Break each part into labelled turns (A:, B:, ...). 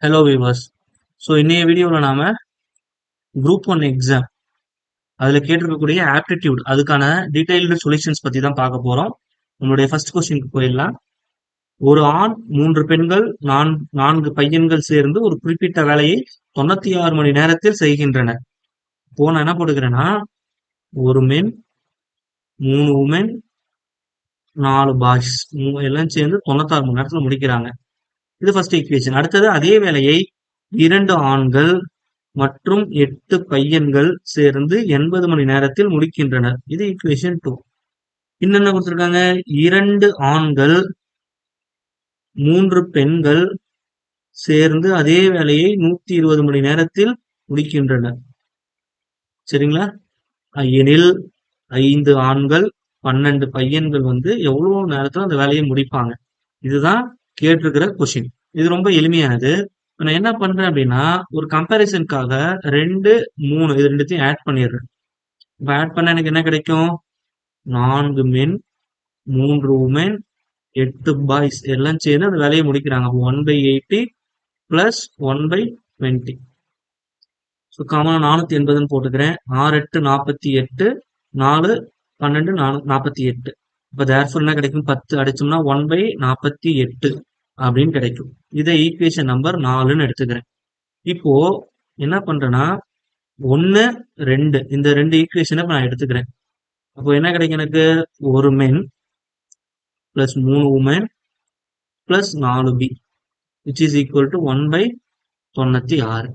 A: Hello viewers. So இன்னைய வீடியோவில் நாம குரூப் ஒன் எக்ஸாம் அதில் கேட்டிருக்கக்கூடிய ஆப்டிடியூட் அதுக்கான டீடைல்டு சொல்யூஷன்ஸ் பற்றி தான் பார்க்க போகிறோம். நம்மளுடைய ஃபர்ஸ்ட் கொஸ்டினுக்கு போயிடலாம். ஒரு ஆண் 3 பெண்கள் 4 பையன்கள் சேர்ந்து ஒரு குறிப்பிட்ட வேலையை 96 மணி நேரத்தில் செய்கின்றனர். இப்போ நான் என்ன போட்டுக்கிறேன்னா, ஒரு மென் 3 உமன் 4 பாய்ஸ் எல்லாம் சேர்ந்து 96 மணி நேரத்தில் முடிக்கிறாங்க. இது ஃபர்ஸ்ட் ஈக்குவேஷன். அடுத்தது அதே வேலையை 2 ஆண்கள் மற்றும் 8 பையன்கள் சேர்ந்து 80 மணி நேரத்தில் முடிக்கின்றனர். இது ஈக்குவேஷன் 2. என்னென்ன கொடுத்திருக்காங்க? 2 ஆண்கள் 3 பெண்கள் சேர்ந்து அதே வேலையை 120 மணி நேரத்தில் முடிக்கின்றனர். சரிங்களா? எனில் 5 ஆண்கள் 12 பையன்கள் எவ்வளவு நேரத்துல அந்த வேலையை முடிப்பாங்க. இதுதான் கேட்டிருக்கிற கொஸ்டின். இது ரொம்ப எளிமையானது. நான் என்ன பண்றேன் அப்படின்னா, ஒரு கம்பேரிசனுக்காக 2 3 இது ரெண்டுத்தையும் ஆட் பண்ணிடுறேன். இப்ப ஆட் பண்ண எனக்கு என்ன கிடைக்கும்? 4 மென் 3 உமன் 8 பாய்ஸ் எல்லாம் சேர்ந்து அந்த வேலையை முடிக்கிறாங்க. 1/80 பிளஸ் 1/20. ஸோ காமனா 480 போட்டுக்கிறேன். 6 8 48 4 12 48. இப்போ தேர்ஃபோர் என்ன கிடைக்கும்? 10 அடிச்சோம்னா 1/48 அப்படின்னு கிடைக்கும். இதை ஈக்குவேஷன் நம்பர் 4ன்னு எடுத்துக்கிறேன். இப்போ என்ன பண்றேன்னா, 1 2 இந்த 2 ஈக்குவேஷனை நான் எடுத்துக்கிறேன். அப்போ என்ன கிடைக்கும் எனக்கு? ஒரு men plus 3 woman plus 4 B which is equal to 1/96.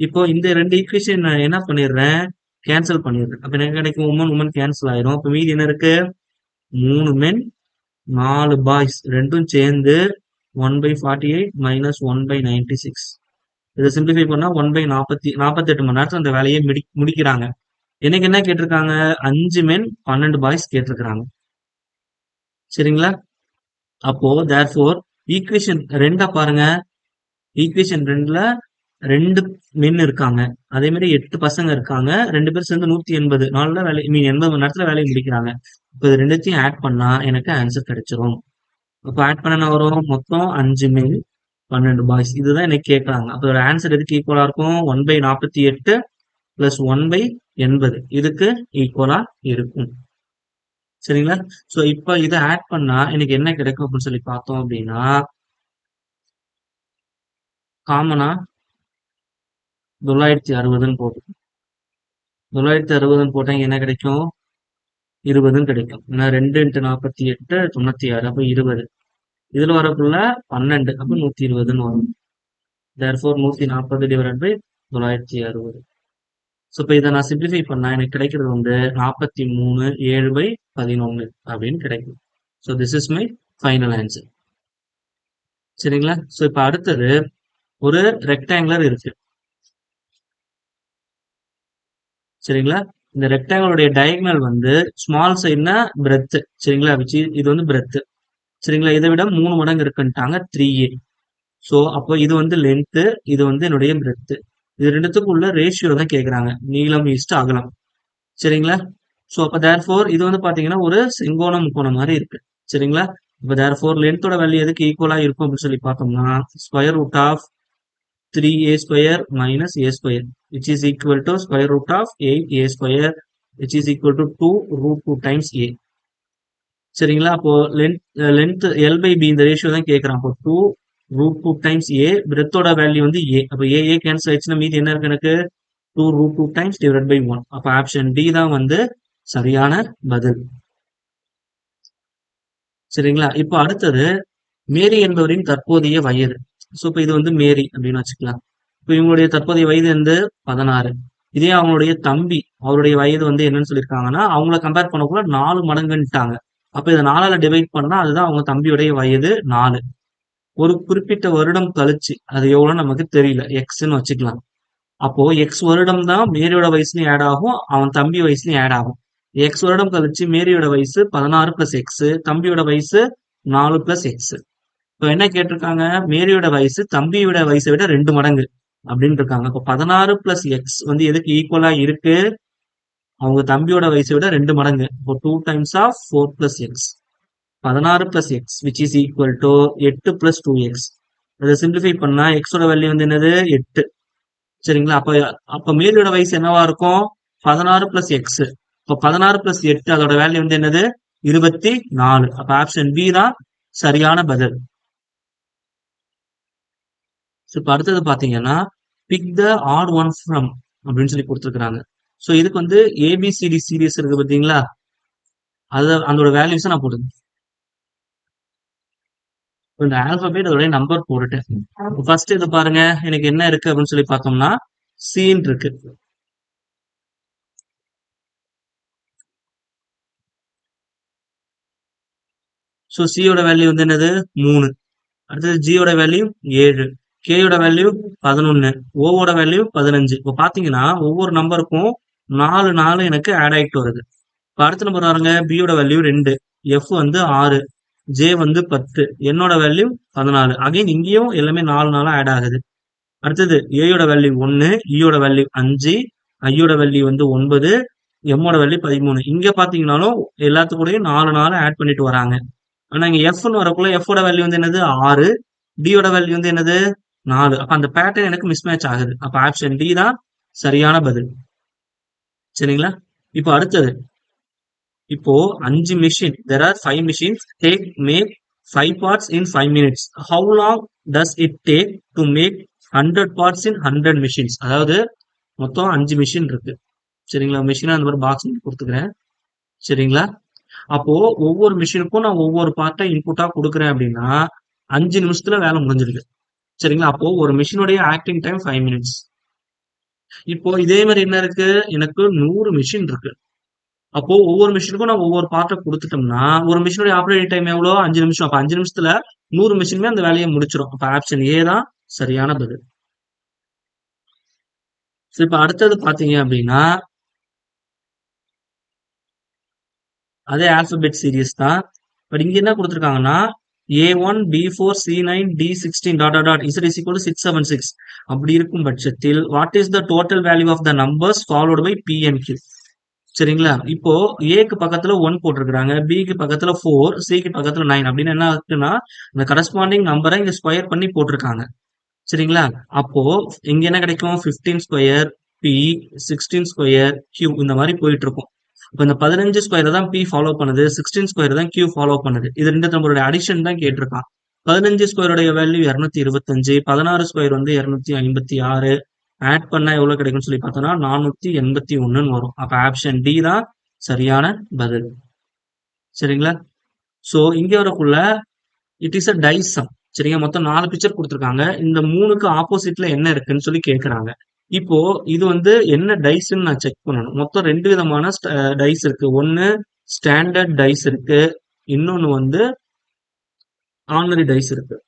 A: இப்போ இந்த 2 ஈக்குவேஷன் நான் என்ன பண்ணிடுறேன்? கேன்சல் பண்ணிடுறேன். அப்ப என்ன கிடைக்கும்? உமன் கேன்சல் ஆயிரும். அப்ப மீதி என்ன இருக்கு? 3 மென் 4 பாய்ஸ் ரெண்டும் சேர்ந்து 1/48 மைனஸ் 1/96. இதை சிம்பிளிஃபை பண்ணா 1/48 மணி நேரத்துல அந்த வேலையை முடிக்கிறாங்க. எனக்கு என்ன கேட்டிருக்காங்க? 5 மென் 12 பாய்ஸ் கேட்டிருக்கிறாங்க. சரிங்களா? அப்போ தேர்ஃபோர் ஈக்குவேஷன் 2 பாருங்க. ஈக்குவேஷன் 2ல 2 மென் இருக்காங்க, அதே மாதிரி 8 பசங்க இருக்காங்க. 2 பேர் சேர்ந்து 180 நாள்ல வேலை 80 மணி நேரத்துல வேலையை முடிக்கிறாங்க. இப்போ இது ரெண்டுத்தையும் ஆட் பண்ணா எனக்கு ஆன்சர் கிடைச்சிரும். அப்போ ஆட் பண்ண என்ன வரும்? மொத்தம் 5 மென் 12 பாய்ஸ். இதுதான் எனக்கு கேட்கறாங்க. அப்போ ஒரு ஆன்சர் எதுக்கு ஈக்குவலா இருக்கும்? 1/48 பிளஸ் 1/80 இதுக்கு ஈக்குவலா இருக்கும். சரிங்களா? சோ இப்போ இதை ஆட் பண்ணா எனக்கு என்ன கிடைக்கும் அப்படின்னு சொல்லி பார்த்தோம் அப்படின்னா, காமனா 960 போட்டு 960 போட்டா என்ன கிடைக்கும்? 20 கிடைக்கும். ஏன்னா 2 × 48 96. அப்ப 20. இதுல வரக்குள்ள 12 அப்ப 120 வரும். therefore 140 divided by 960. ஸோ இப்போ இதை நான் சிம்பிளிஃபை பண்ணா எனக்கு கிடைக்கிறது 43 7/11 அப்படின்னு கிடைக்கும். So this is my final answer. சரிங்களா? ஸோ இப்போ அடுத்தது ஒரு ரெக்டாங்குலர் இருக்கு. சரிங்களா? இந்த ரெக்டாங்கிளுடைய டயகனல் ஸ்மால் சைடுனா பிரெத். சரிங்களா? இது பிரெத். சரிங்களா? இதை விட 3 மடங்கு இருக்குன்ட்டாங்க. 3a. ஸோ அப்போ இது லென்த், இது என்னுடைய பிரெத். இது ரெண்டுத்துக்கும் உள்ள ரேஷியோ தான் கேட்குறாங்க. நீளம் ஈஸ்ட் அகலம். சரிங்களா? ஸோ அப்போ தேர்ஃபோர் இது பார்த்தீங்கன்னா ஒரு செங்கோண முக்கோணம் மாதிரி இருக்கு. சரிங்களா? இப்போ தேர்ஃபோர் லென்த்தோட வேல்யூ எதுக்கு ஈக்குவலா இருக்கும் அப்படின்னு சொல்லி பார்த்தோம்னா, square root of 3a square minus a square which is equal to square root of 8a square which is equal to 2√2 times a. சரிங்களா? அப்போ லென்த் L/B இந்த ரேஷியோ தான் கேட்கறான். அப்போ 2√2 டைம்ஸ் a. பிரெத்தோட வேல்யூ a. அப்போ a கேன்சல் ஆயிடுச்சுன்னா மீதி என்ன இருக்கு எனக்கு? 2√2 டைம்ஸ் டிவைட் பை 1. அப்போ ஆப்ஷன் டி தான் சரியான பதில். சரிங்களா? இப்போ அடுத்தது மேரி என்பவரின் தற்போதைய வயது. ஸோ இப்போ இது மேரி அப்படின்னு வச்சுக்கலாம். இப்போ இவங்களுடைய தற்போதைய வயது 16. இதே அவங்களுடைய தம்பி அவருடைய வயது என்னன்னு சொல்லியிருக்காங்கன்னா, அவங்கள கம்பேர் பண்ணக்குள்ள 4 மடங்குன்ட்டாங்க. அப்ப இதை 4ஆல டிவைட் பண்ணா அதுதான் அவங்க தம்பியுடைய வயது 4. ஒரு குறிப்பிட்ட வருடம் கழிச்சு அது எவ்வளவு நமக்கு தெரியல, எக்ஸ்ன்னு வச்சுக்கலாம். அப்போ எக்ஸ் வருடம் தான் மேரியோட வயசுலயும் ஆட் ஆகும், அவன் தம்பி வயசுலயும் ஆட் ஆகும். எக்ஸ் வருடம் கழிச்சு மேரியோட வயசு 16 பிளஸ் எக்ஸ், தம்பியோட வயசு 4 பிளஸ் எக்ஸ். இப்போ என்ன கேட்டிருக்காங்க? மேரியோட வயசு தம்பியோட வயசை விட 2 மடங்கு அப்படின்னு இருக்காங்க. இப்போ 16 பிளஸ் எக்ஸ் எதுக்கு ஈக்குவலா இருக்கு? அவங்க தம்பியோட வயசை விட 2 மடங்கு. இப்போ 2 times of 4 plus x. 16 plus x which is equal to 8 plus 2x. அதை சிம்பிளிஃபை பண்ணா எக்ஸோட வேல்யூ வந்து என்னது 8. சரிங்களா? அப்ப அப்ப மேலோட வயசு என்னவா இருக்கும்? 16 பிளஸ் எக்ஸ். இப்ப 16 பிளஸ் 8 அதோட வேல்யூ வந்து என்னது? 24. அப்ப ஆப்ஷன் பி தான் சரியான பதில். இப்ப அடுத்தது பாத்தீங்கன்னா pick the odd one from அப்படின்னு சொல்லி கொடுத்துருக்காங்க. சோ இதுக்கு வந்து ஏபிசிடி சீரியஸ் இருக்கு பாத்தீங்களா? அதோட வேல்யூஸ் நான் போடுறேன். இந்த ஆல்பபெட் அதோட நம்பர் போட்டுட்டேன். ஃபர்ஸ்ட் இது பாருங்க, எனக்கு என்ன இருக்கு அப்படின்னு சொல்லி பார்த்தோம்னா சீன் இருக்கு. ஸோ சியோட வேல்யூ வந்து என்னது? 3. அடுத்தது ஜியோட வேல்யூ 7, கேயோட வேல்யூ 11, ஓவோட வேல்யூ 15. இப்போ பாத்தீங்கன்னா ஒவ்வொரு நம்பருக்கும் 4 4 எனக்கு ஆட் ஆயிட்டு வருது. இப்போ அடுத்த நம்பர் பாருங்க, பியோட வேல்யூ 2, எஃப் வந்து 6, ஜே வந்து 10, என்னோட வேல்யூ 14. அகைன் இங்கேயும் எல்லாமே 4 4 ஆட் ஆகுது. அடுத்தது ஏயோட வேல்யூ 1, இயோட வேல்யூ 5, ஐயோட வேல்யூ வந்து 9, எம்மோட வேல்யூ 13. இங்க பாத்தீங்கன்னாலும் எல்லாத்துக்கூடயும் 4 4 ஆட் பண்ணிட்டு வராங்க. ஆனா இங்க எஃப்னு வரக்குள்ள எஃபோட வேல்யூ வந்து என்னது? 6, டியோட வேல்யூ வந்து என்னது? 4. அப்ப அந்த பேட்டர்ன் எனக்கு மிஸ் மேட்ச் ஆகுது. அப்ப ஆப்ஷன் டி தான் சரியான பதில். சரிங்களா? இப்போ அடுத்தது, இப்போ 5 machine, there are 5 machines make 5 parts in 5 minutes. How long does it take to make 100 parts in 100 machines? அதாவது மொத்தம் 5 மிஷின் இருக்கு. சரிங்களா? மிஷினா அந்த மாதிரி பாக்ஸ் கொடுத்துக்கிறேன். சரிங்களா? அப்போ ஒவ்வொரு மிஷினுக்கும் நான் ஒவ்வொரு பார்ட்டை இன்புட்டா கொடுக்குறேன் அப்படின்னா 5 நிமிஷத்துல வேலை முடிஞ்சிருக்கு. சரிங்களா? அப்போ ஒரு மிஷினுடைய ஆக்டிங் டைம் 5 மினிட்ஸ். இப்போ இதே மாதிரி என்ன இருக்கு? எனக்கு 100 மிஷின் இருக்கு. அப்போ ஒவ்வொரு மிஷினுக்கும் நான் ஒவ்வொரு பார்ட்டை கொடுத்துட்டோம்னா ஒரு மிஷினுடைய ஆப்ரேட்டிங் டைம் எவ்வளோ? 5 நிமிஷம். அப்ப 5 நிமிஷத்துல 100 மிஷினுமே அந்த வேலையை முடிச்சிடும். அப்ப ஆப்ஷன் ஏ தான் சரியான பதில். இப்ப அடுத்தது பாத்தீங்க அப்படின்னா அதே ஆல்பபெட் சீரிஸ் தான். பட் இங்க என்ன கொடுத்துருக்காங்கன்னா A1, B4, C9, D16 Z is equal to 676. அப்படி இருக்கும் பட்சத்தில் what is the total value of the numbers followed by P and Q? சரிங்களா? இப்போ ஏக்கு பக்கத்துல 1 போட்டிருக்காங்க, பிக்கு பக்கத்துல 4, சிக்கு பக்கத்துல 9. அப்படின்னு என்ன இருக்குன்னா இந்த கரஸ்பாண்டிங் நம்பரை இங்க ஸ்கொயர் பண்ணி போட்டிருக்காங்க. சரிங்களா? அப்போ இங்க என்ன கிடைக்கும்? 15 ஸ்கொயர் பி, 16 ஸ்கொயர் கியூ, இந்த மாதிரி போயிட்டு இருக்கும். இப்போ இந்த 15 ஸ்கொயர் தான் பி ஃபாலோ பண்ணுது, 16 ஸ்கொயர் தான் கியூ ஃபாலோ பண்ணுது. இது ரெண்டு நம்மளுடைய அடிஷன் தான் கேட்டிருக்கான். 15 ஸ்கொயருடைய வேல்யூ 225, 16 ஸ்கொயர் வந்து 256. ஆட் பண்ணா எவ்வளவு கிடைக்கும்னு சொல்லி பார்த்தோம்னா 481 வரும். அப்ப ஆப்ஷன் டி தான் சரியான பதில். சரிங்களா? சோ இங்க வரக்குள்ள இட் இஸ் அ டைசம். சரிங்க, மொத்தம் 4 பிக்சர் கொடுத்துருக்காங்க. இந்த 3க்கு ஆப்போசிட்ல என்ன இருக்குன்னு சொல்லி கேக்குறாங்க. இப்போ இது வந்து என்ன டைஸ்ன்னு நான் செக் பண்ணணும். மொத்தம் 2 விதமான டைஸ் இருக்கு. ஒன்னு ஸ்டாண்டர்ட் டைஸ் இருக்கு, இன்னொன்னு வந்து ஆர்டினரி டைஸ் இருக்கு.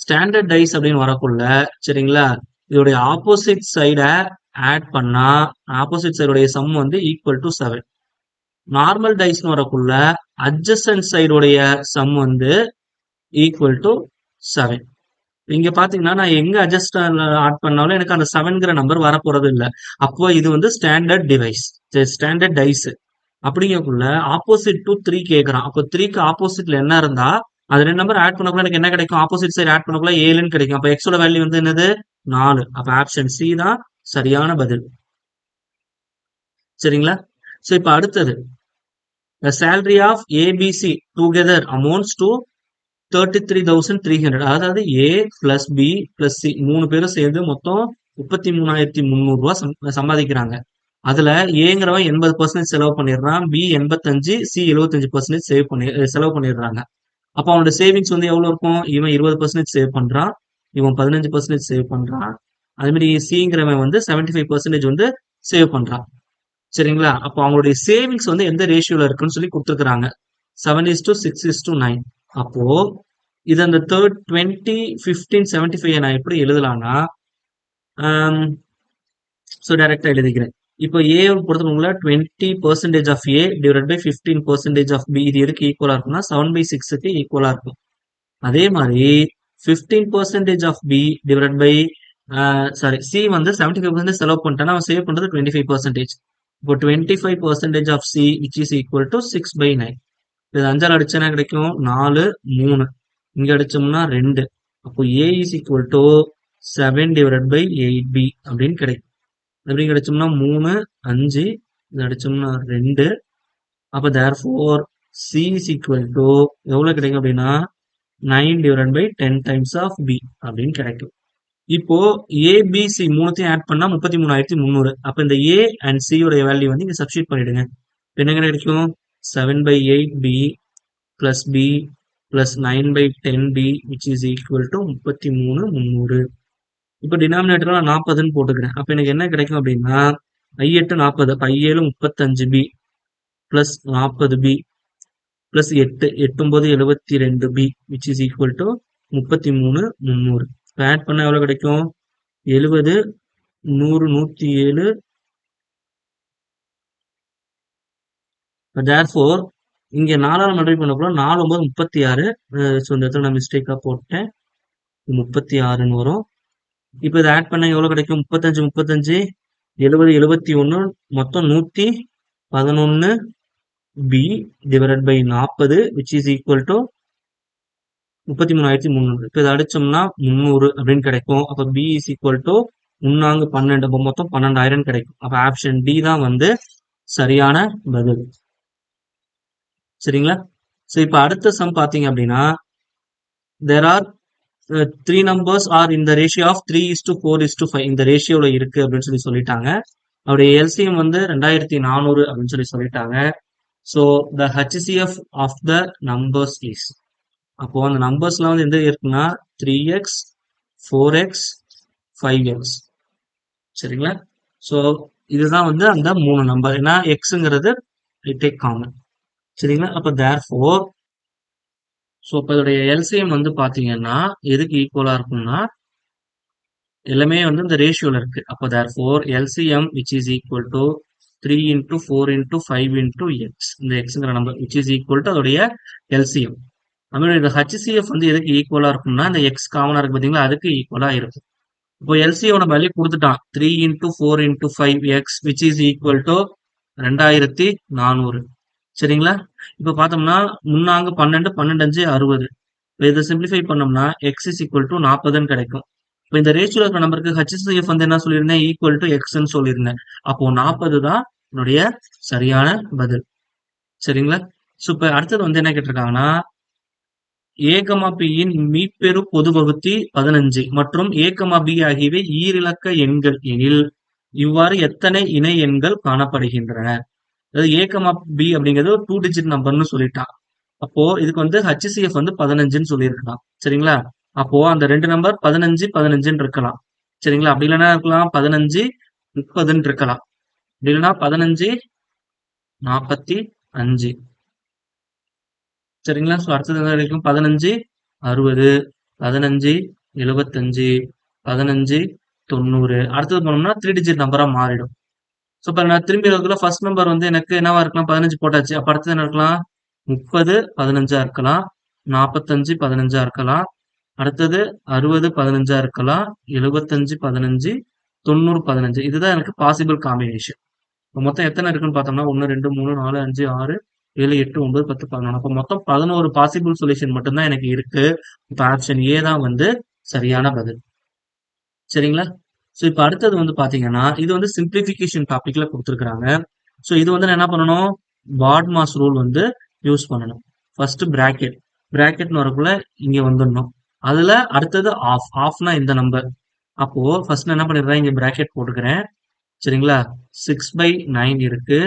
A: ஸ்டாண்டர்ட் டைஸ் அப்படின்னு வரக்குள்ள சரிங்களா, இதோடைய ஆப்போசிட் சைட ஆட் பண்ணா ஆப்போசிட் சைடுடைய சம் வந்து ஈக்குவல் டு 7. நார்மல் டைஸ்னு வரக்குள்ள அட்ஜசன்ட் சைடுடைய சம் வந்து ஈக்குவல் டு 7. இங்க பாத்தீங்கன்னா நான் எங்க அட்ஜஸ்ட் ஆட் பண்ணாலும் எனக்கு அந்த 7ங்கிற நம்பர் வரப்போறது இல்ல. அப்போ இது வந்து ஸ்டாண்டர்ட் டிவைஸ், ஸ்டாண்டர்ட் டைஸ். அப்படிங்கக்குள்ள ஆப்போசிட் டு 3 கேக்குறான். அப்போ 3க்கு ஆப்போசிட்ல என்ன இருந்தா அது 2 நம்பர் ஆட் பண்ணக்குள்ள எனக்கு என்ன கிடைக்கும்? ஆப்போசிட் சைடு ஆட் பண்ணக்குள்ள 7ன்னு கிடைக்கும். அப்ப எக்ஸோட வேல்யூ வந்து என்னது? 4. அப்ப ஆப்ஷன் சி தான் சரியான பதில். சரிங்களா? சோ இப்ப அடுத்தது, the salary of ABC together amounts to 33,300. அதாவது ஏ பிளஸ் பி பிளஸ் சி 3 பேரும் சேர்ந்து மொத்தம் 33,300 ரூபாய் சம்பாதிக்கிறாங்க. அதுல ஏங்கிறவன் 80% செலவு பண்ணிடுறான், பி 85, சி 75% செலவு பண்ணிடுறாங்க. அப்ப அவனோட சேவிங்ஸ் வந்து எவ்வளவு இருக்கும்? இவன் 20% சேவ் பண்றான், இவன் 15% சேவ் பண்றான். அதே மாதிரி சிங்கிறவன் வந்து 75% வந்து சேவ் பண்றான். சரிங்களா? அப்போ அவங்களுடைய சேவிங்ஸ் வந்து எந்த ரேஷியோல இருக்குன்னு சொல்லி கொடுத்துருக்காங்க. 7:6:9. அப்போ இது அந்த 20, 15, 75 நான் எப்படி எழுதலாம்னா டைரக்டா எழுதிக்கிறேன். இப்போ ஏ பொறுத்தவங்கள 20% of A divide by 15% of B, இது எதுக்கு ஈக்குவலா இருக்கும்னா 7/6க்கு ஈக்குவலா இருக்கும். அதே மாதிரி 15% of B divide by C வந்து 75% செலவு பண்ணிட்டானா அவன் சேவ் பண்றது 25%. இப்போ 25% of C which is equal to 6/9. இது 5ஆல் அடிச்சா கிடைக்கும் 4, 3. இங்க அடிச்சோம்னா 2. அப்போ A is equal to 7 divided by 8B அப்படின்னு கிடைக்கும். எப்படி கிடைச்சோம்னா 3, 5 இது அடிச்சோம்னா 2. அப்ப therefore C is equal to எவ்வளவு கிடைக்கும் அப்படின்னா 9 divided by 10 times of B அப்படின்னு கிடைக்கும். இப்போ ABC மூணுத்தையும் ஆட் பண்ணா 33,300. அப்ப இந்த A and C உடைய வேல்யூ வந்து இங்க சப்ஸ்டிட் பண்ணிடுங்க. என்ன கிடைக்கும் 7 by 8B plus B plus 9 by 10B which is equal to 33,300. இப்போ டினாமினேட்டர்ல 40ன்னு போட்டுக்கிறேன். அப்ப எனக்கு என்ன கிடைக்கும் அப்படின்னா I8 40, அப்ப I7 35B plus 40B plus 8, 8 9 72B which is equal to 33,300. Add பண்ண எவ்வளவு கிடைக்கும் 70, 100, 107. therefore இங்க 4ஆல மல்டிப்ளை பண்ண போறோம். 4 9 36. ஸோ இந்த இடத்துல நான் மிஸ்டேக்கா போட்டேன். 36ன்னு வரும். இப்போ இதை ஆட் பண்ண எவ்வளவு கிடைக்கும் 35 35 70 71 மொத்தம் 111 B divided by 40 which is equal to 33,300. இப்போ இதை அடிச்சோம்னா 300 அப்படின்னு கிடைக்கும். அப்ப B is equal to 3 12 அப்ப மொத்தம் 12,000 கிடைக்கும். அப்ப ஆப்ஷன் டி தான் வந்து சரியான பதில். சரிங்களா? சோ இப்ப அடுத்த சம் பாத்தீங்க அப்படின்னா there are 3 numbers are in the ratio of 3:4:5 இந்த ரேஷியோல இருக்கு அப்படின்னு சொல்லிட்டாங்க. அவருடைய எல்சிஎம் வந்து 2400 அப்படின்னு சொல்லிட்டாங்க. So the HCF of the numbers is அப்போ அந்த நம்பர்ஸ்லாம் வந்து எந்த இருக்குன்னா 3x 4x 5x. சரிங்களா? ஸோ இதுதான் வந்து அந்த 3 நம்பர். ஏன்னா எக்ஸுங்கிறது டேக் காமன். சரிங்களா? அப்ப therefore ஸோ இப்போ இதோடைய எல்சிஎம் வந்து பாத்தீங்கன்னா எதுக்கு ஈக்குவலா இருக்கும்னா எல்லாமே வந்து இந்த ரேஷியோல இருக்கு. அப்போ therefore LCM which is equal to 3 into 4 into 5 into x இந்த எக்ஸ்ங்கிற number which is equal to அதோடைய எல்சிஎம். நம்மளுடைய இந்த HCF வந்து எதுக்கு ஈக்குவலா இருக்கும்னா இந்த எக்ஸ் காமனா இருக்கு பாத்தீங்களா அதுக்கு ஈக்குவலா இருக்கும். இப்போ எல்சியோட வேல்யூ கொடுத்துட்டான் 3 into 4 into 5x which is equal to 2400. சரிங்களா? இப்ப பார்த்தோம்னா 3 12 12 5 60. இதை சிம்பிளிஃபை பண்ணோம்னா x is equal to 40ன்னு கிடைக்கும். இப்போ இந்த ரேஷியோல இருக்கிற நம்பருக்கு HCF வந்து என்ன சொல்லியிருந்தேன் ஈக்குவல் டு எக்ஸ்ன்னு சொல்லியிருந்தேன். அப்போ 40 தான் என்னுடைய சரியான பதில். சரிங்களா? ஸோ இப்போ அடுத்தது வந்து என்ன கேட்டிருக்காங்கன்னா A,Bயின் மீப்பெரு பொது வகுத்தி 15 மற்றும் A,B ஆகியவை ஈரிலக்க எண்கள் எனில் இவ்வாறு எத்தனை இணை எண்கள் காணப்படுகின்றன? அதாவது A,B அப்படிங்கிறது 2 டிஜிட் நம்பர்னு சொல்லிட்டான். அப்போ இதுக்கு வந்து HCF வந்து 15ன்னு சொல்லியிருக்கலாம். சரிங்களா? அப்போ அந்த ரெண்டு நம்பர் 15 15ன்னு இருக்கலாம். சரிங்களா? அப்படி இல்லைன்னா இருக்கலாம் 15 30ன்னு இருக்கலாம். அப்படி இல்லைன்னா 15 45. சரிங்களா? ஸோ அடுத்தது என்ன கிடைக்கும் 15 60 15 75 15 90. அடுத்தது போனோம்னா 3 டிஜிட் நம்பரா மாறிடும். ஸோ இப்போ நான் திரும்பி இருக்கிற ஃபர்ஸ்ட் நம்பர் வந்து எனக்கு என்னவா இருக்கலாம் 15 போட்டாச்சு. அப்ப அடுத்தது என்ன இருக்கலாம் 30 15 இருக்கலாம் 45 15 இருக்கலாம். அடுத்தது 60 15 இருக்கலாம் 75 15 90 15. இதுதான் எனக்கு பாசிபிள் காம்பினேஷன். மொத்தம் எத்தனை இருக்குன்னு பார்த்தோம்னா 1 2 3 4 5 6 7 8 9 10 11. அப்போ மொத்தம் 11 பாசிபிள் சொல்யூஷன் மட்டும்தான் எனக்கு இருக்கு. இப்ப ஆப்ஷன் ஏ தான் வந்து சரியான பதில். சரிங்களா? ஸோ இப்போ அடுத்தது வந்து பாத்தீங்கன்னா இது வந்து சிம்பிளிஃபிகேஷன் டாபிக்ல கொடுத்துருக்காங்க. ஸோ இது வந்து நான் என்ன பண்ணணும் பாட்மாஸ் ரூல் வந்து யூஸ் பண்ணணும். ஃபர்ஸ்ட் பிராக்கெட்னு வரக்குள்ள இங்க வந்துடணும். அதுல அடுத்தது ஆஃப்னா இந்த நம்பர். அப்போ ஃபர்ஸ்ட் நான் என்ன பண்ணிடுறேன் இங்க பிராக்கெட் போட்டுக்கிறேன். சரிங்களா? 6/9 இருக்கு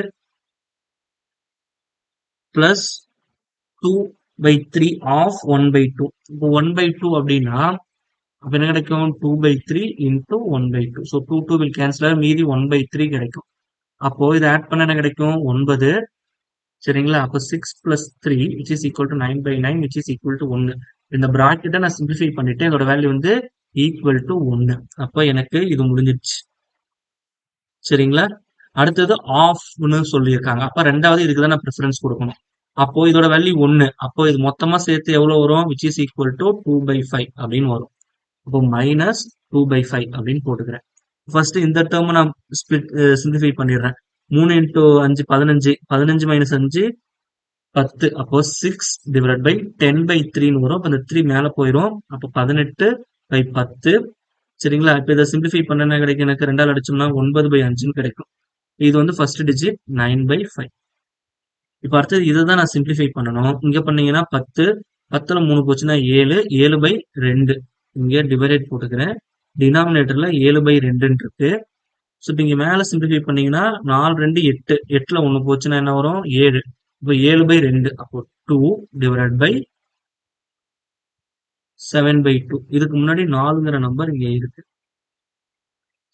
A: பிளஸ் 2/3 ஆஃப் 1/2. இப்போ 1/2 அப்படின்னா அப்ப என்ன கிடைக்கும் 2/3 into 1/2. ஸோ 2 will cancel மீதி 1/3 கிடைக்கும். அப்போ இதை ஆட் பண்ண என்ன கிடைக்கும் 9. சரிங்களா? அப்போ 6 plus 3 which is equal to 9/9 which is equal to 1. இந்த பிராக்கெட்டை நான் சிம்பிளிஃபை பண்ணிட்டேன். இதோட வேல்யூ வந்து ஈக்குவல் டு 1. அப்ப எனக்கு இது முடிஞ்சிருச்சு. சரிங்களா? அடுத்தது ஆஃப்னு சொல்லியிருக்காங்க. அப்ப ரெண்டாவது இதுக்கு தான் நான் ப்ரிஃபரன்ஸ் கொடுக்கணும். அப்போ இதோட வேல்யூ 1. அப்போ இது மொத்தமா சேர்த்து எவ்வளவு வரும் which is equal to 2/5 அப்படின்னு வரும். அப்போ மைனஸ் 2/5 அப்படின்னு போட்டுக்கிறேன். ஃபர்ஸ்ட் இந்த டேர்ம் நான் சிம்பிளிஃபை பண்ணிடுறேன். 3 into 5 15 15 minus 5 10. அப்போ 6 டிவைட் பை 10/3 வரும். அப்ப இந்த 3 மேல போயிரும். அப்போ 18/10. சரிங்களா? இப்ப இதை சிம்பிளிஃபை பண்ண என்ன கிடைக்கும்? எனக்கு 2ஆல் அடிச்சோம்னா 9/5 கிடைக்கும். இது வந்து ஃபர்ஸ்ட் டிஜிட் 9/5. இப்ப அடுத்தது இதை தான் நான் சிம்பிளிஃபை பண்ணணும். இங்க பண்ணீங்கன்னா 10, 10ல 3 போச்சுன்னா 7, 7/2. இங்க டிவைடட் போட்டுக்கிறேன். டினாமினேட்டர்ல 7/2 இருக்கு. ஸோ இப்போ இங்க மேல சிம்பிளிஃபை பண்ணீங்கன்னா 4, 2, 8. 8ல 1 போச்சுன்னா என்ன வரும்? 7. இப்போ 7/2. அப்போ 2 டிவைடட் பை 7/2. இதுக்கு முன்னாடி 4ங்கிற நம்பர் இங்க இருக்கு.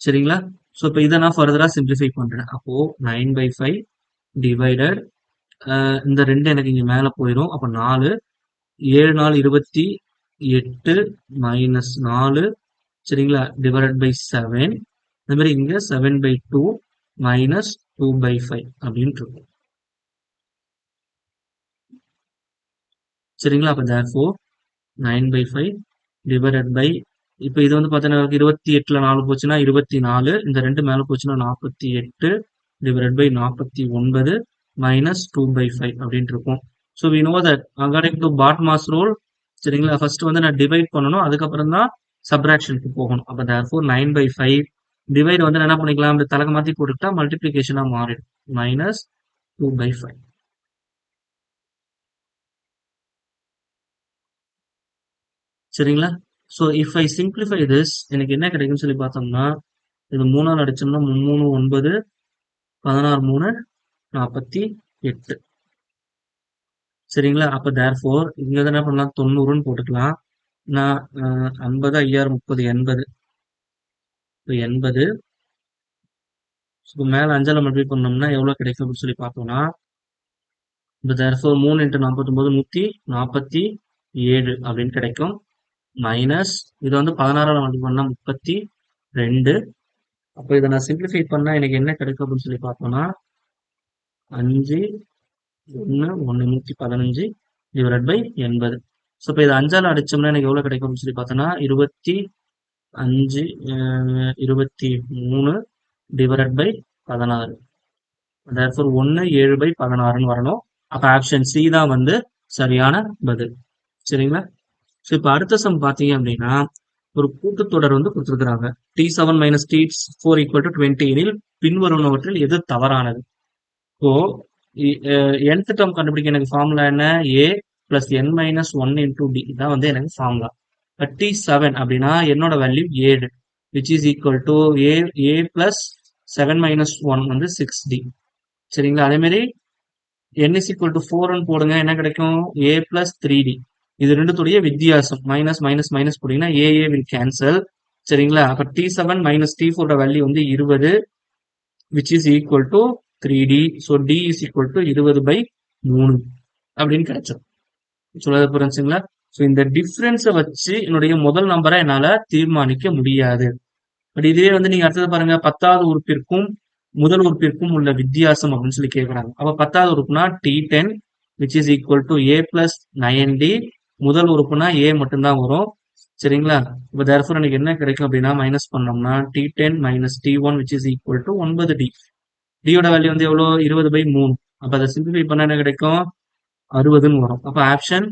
A: சரிங்களா? ஸோ இப்போ இதை நான் ஃபர்தரா சிம்பிளிஃபை பண்றேன். அப்போ 9/5 டிவைடட் இந்த 2 எனக்கு இங்க மேல போயிடும். அப்போ 4. 7 4 28 மைனஸ் 4. சரிங்களா? Divided by 7. இந்த மாதிரி இங்க 7/2 மைனஸ் 2/5 அப்படின்னு இருக்கும். சரிங்களா? அப்ப therefore 9/5 டிவைடட் பை இப்போ இது வந்து பார்த்தீங்கன்னா 28ல 4 போச்சுன்னா 24. இந்த 2 மேல போச்சுன்னா 48 டிவைடட் பை 49 மைனஸ் 2/5 அப்படின்னு இருக்கும். So we know that according to Bartmas rule, சரிங்களா, ஃபர்ஸ்ட் வந்து நான் டிவைட் பண்ணணும், அதுக்கப்புறம் தான் சப்ராக்ஷனுக்கு போகணும். அப்ப therefore 9/5 டிவைட் வந்து என்ன பண்ணிக்கலாம், அப்படி தலக மாத்தி போட்டுக்கிட்டா மல்டிபிளிகேஷனா மாறிடும். மைனஸ் 2/5. சரிங்களா? So if I simplify this, எனக்கு என்ன கிடைக்கும்னு சொல்லி பார்த்தோம்னா, இது 3ஆல் அடிச்சோம்னா 3 9, 16 3 48. சரிங்களா? அப்ப தேர்ஃபோர் இங்க என்ன பண்ணலாம், 90ன்னு போட்டுக்கலாம். நான் 50 5 30 80. இப்போ 80. இப்போ மேல 5ஆல மல்டிப்ளை பண்ணோம்னா எவ்வளவு கிடைக்கும் அப்படின்னு சொல்லி பார்த்தோம்னா, இப்போ தேர்ஃபோர் 3 × 49 147 அப்படின்னு கிடைக்கும். மைனஸ் இது வந்து 16ஆல மல்டிப்ளை பண்ணா 32. அப்போ இதை நான் சிம்பிளிஃபை பண்ணா எனக்கு என்ன கிடைக்கும் அப்படின்னு சொல்லி பார்த்தோம்னா 5 1 1 115 டிவைட் பை 80. ஸோ இப்போ இதை 5ஆல அடிச்சோம்னா எனக்கு எவ்வளவு கிடைக்கும் அப்படின்னு சொல்லி பார்த்தோம்னா 23 டிவைட் பை 16. therefore 1 7/16ன்னு வரணும். அப்ப ஆப்ஷன் சி தான் வந்து சரியான பதில். சரிங்களா? ஸோ இப்போ அடுத்த சம் பார்த்தீங்க அப்படின்னா, ஒரு கூட்டுத்தொடர் வந்து கொடுத்துருக்காங்க. T7 minus T4 equal to 20 எனில் பின்வருவனவற்றில் எது தவறானது? இப்போ nth டேர்ம் கண்டுபிடிக்க எனக்கு ஃபார்முலா என்ன? a plus n minus 1 into d தான் வந்து எனக்கு ஃபார்முலா. T7 அப்படின்னா என்னோட value 7, which is equal to a plus 7 minus 1 வந்து 6d. சரிங்களா? அதே மாதிரி n is equal to 4ன்னு போடுங்க, என்ன கிடைக்கும்? a plus 3d. இது ரெண்டுத்துடைய வித்தியாசம். மைனஸ் மைனஸ் மைனஸ் போட்டீங்கன்னா a will cancel. சரிங்களா? அப்ப T7 மைனஸ் T4 வேல்யூ வந்து 20, which is equal to 3d. so d is equal to 20/3 அப்படின்னு கிடைச்சிடும். சொல்றது புரிஞ்சுங்களா? ஸோ இந்த டிஃபரன்ஸை வச்சு என்னுடைய முதல் நம்பரை என்னால தீர்மானிக்க முடியாது. பட் இதே வந்து நீங்க அடுத்தது பாருங்க, 10வது உறுப்பிற்கும் முதல் உறுப்பிற்கும் உள்ள வித்தியாசம் அப்படின்னு சொல்லி கேட்கறாங்க. அப்ப 10வது உறுப்புனா T10 which is equal to a plus 9d. முதல் உறுப்புனா a மட்டும்தான் வரும். சரிங்களா? இப்ப therefore எனக்கு என்ன கிடைக்கும் அப்படின்னா, மைனஸ் பண்ணோம்னா T10 minus T1 which is equal to 9d. d யோட வேல்யூ வந்து எவ்வளவு? 20/3. அப்ப அதை சிம்பிளிஃபை பண்ண என்ன கிடைக்கும்? 60ன்னு வரும். அப்ப ஆப்ஷன்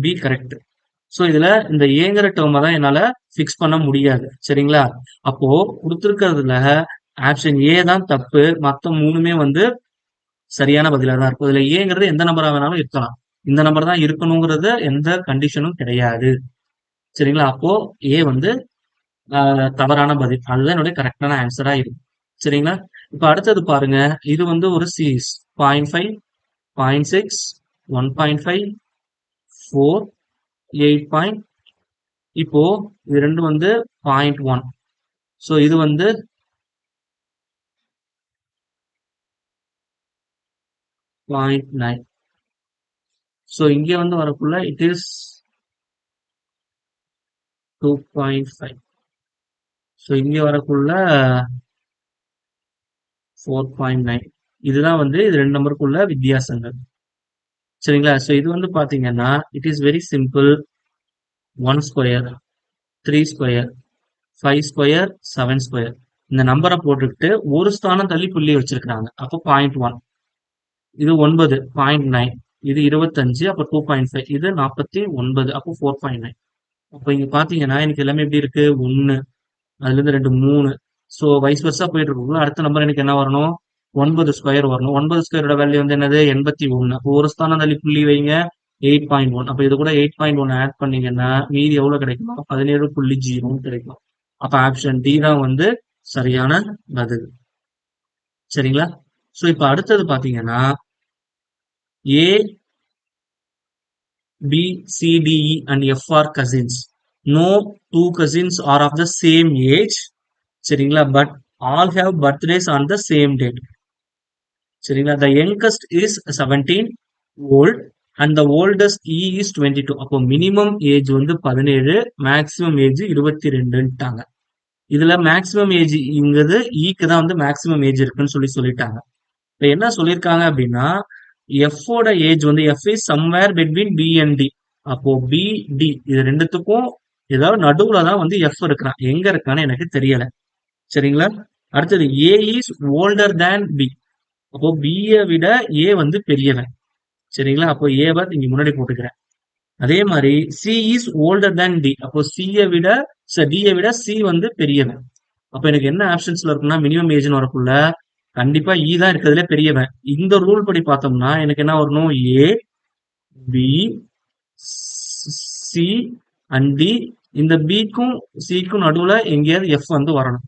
A: பி கரெக்ட். ஸோ இதுல இந்த ஏங்கிற டேர்மை தான் என்னால ஃபிக்ஸ் பண்ண முடியாது. சரிங்களா? அப்போ கொடுத்துருக்கிறதுல ஆப்ஷன் ஏ தான் தப்பு, மற்ற மூணுமே வந்து சரியான பதிலா தான் இருக்கும். இதுல ஏங்கிறது எந்த நம்பரா வேணாலும் இருக்கலாம், இந்த நம்பர் தான் இருக்கணுங்கிறது எந்த கண்டிஷனும் கிடையாது. சரிங்களா? அப்போ ஏ வந்து தவறான பதில், அதுதான் என்னுடைய கரெக்டான ஆன்சரா இருக்கும். சரிங்களா? இப்ப அடுத்தது பாருங்க, இது வந்து ஒரு சீரிஸ் 0.5 0.6 1.5 4 8. இப்போ இது ரெண்டு வந்து 0.1. ஸோ இது வந்து 0.9. ஸோ இங்க வந்து வரக்குள்ள இட் இஸ் 2.5. ஸோ இங்க வரக்குள்ள 4.9. இதுதான் வந்து இது ரெண்டு நம்பருக்குள்ள வித்தியாசங்கள். சரிங்களா? ஸோ இது வந்து பாத்தீங்கன்னா it is very simple. 1 square 3 square 5 square 7 square இந்த நம்பரை போட்டுக்கிட்டு ஒரு ஸ்தானம் தள்ளி புள்ளி வச்சிருக்காங்க. அப்போ 0.1. இது 9 0.9. இது 25, அப்போ 2.5, இது 49, அப்போ 4.9. அப்போ இங்க பாத்தீங்கன்னா எனக்கு எல்லாமே எப்படி இருக்கு? 1, அதுல இருந்து 2 3. ஸோ வைஸ் வர்ஸா போயிட்டு இருக்கும்போது அடுத்த நம்பர் எனக்கு என்ன வரணும்? 9 ஸ்கொயர் வரணும். 9 ஸ்கொயரோட வேல்யூ வந்து என்னது? 81. அப்போ ஒரு ஸ்தானம் தள்ளி புள்ளி வைங்க. 8.1. அப்ப இது கூட 8.1 ஆட் பண்ணீங்கன்னா மீதி எவ்வளவு கிடைக்கும்? 17.0 கிடைக்கும். அப்ப ஆப்ஷன் டி தான் வந்து சரியான பதில். சரிங்களா? சோ இப்ப அடுத்தது பாத்தீங்கன்னா A, B, C, D, E and F are cousins. No two cousins are of the same age. சரிங்களா? But all have birthdays on the same date. சரிங்களா? The youngest is 17 old and the oldest E is 22. அப்போ minimum age வந்து 17, maximum age 22ன்ட்டாங்க. இதுல maximum age இங்கிறது ஈக்கு தான் வந்து maximum age இருக்குன்னு சொல்லிட்டாங்க. இப்ப என்ன சொல்லியிருக்காங்க அப்படின்னா எஃப் ஓட ஏஜ் வந்து F is somewhere between B and D. அப்போ பி டி இது ரெண்டுத்துக்கும் ஏதாவது நடுவுல தான் வந்து எஃப் இருக்கிறான். எங்க இருக்கான்னு எனக்கு தெரியல. சரிங்களா? அடுத்தது ஏ இஸ் ஓல்டர் தேன் பி. அப்போ பியை விட ஏ வந்து பெரியவன். சரிங்களா? அப்போ ஏவை இங்க முன்னாடி போட்டுக்கிறேன். அதே மாதிரி C is older than t. அப்போ டியை விட சி வந்து பெரியவன். அப்ப எனக்கு என்ன ஆப்ஷன்ஸ்ல இருக்குன்னா மினிமம் ஏஜ்னு வரக்குள்ள கண்டிப்பா இ தான் இருக்கிறதுல பெரியவன். இந்த ரூல் படி பார்த்தோம்னா எனக்கு என்ன வரணும்? ஏ, பி, சி அண்ட் டி. இந்த பிக்கும் சிக்கும் நடுவுல எங்கேயாவது எஃப் வந்து வரணும்.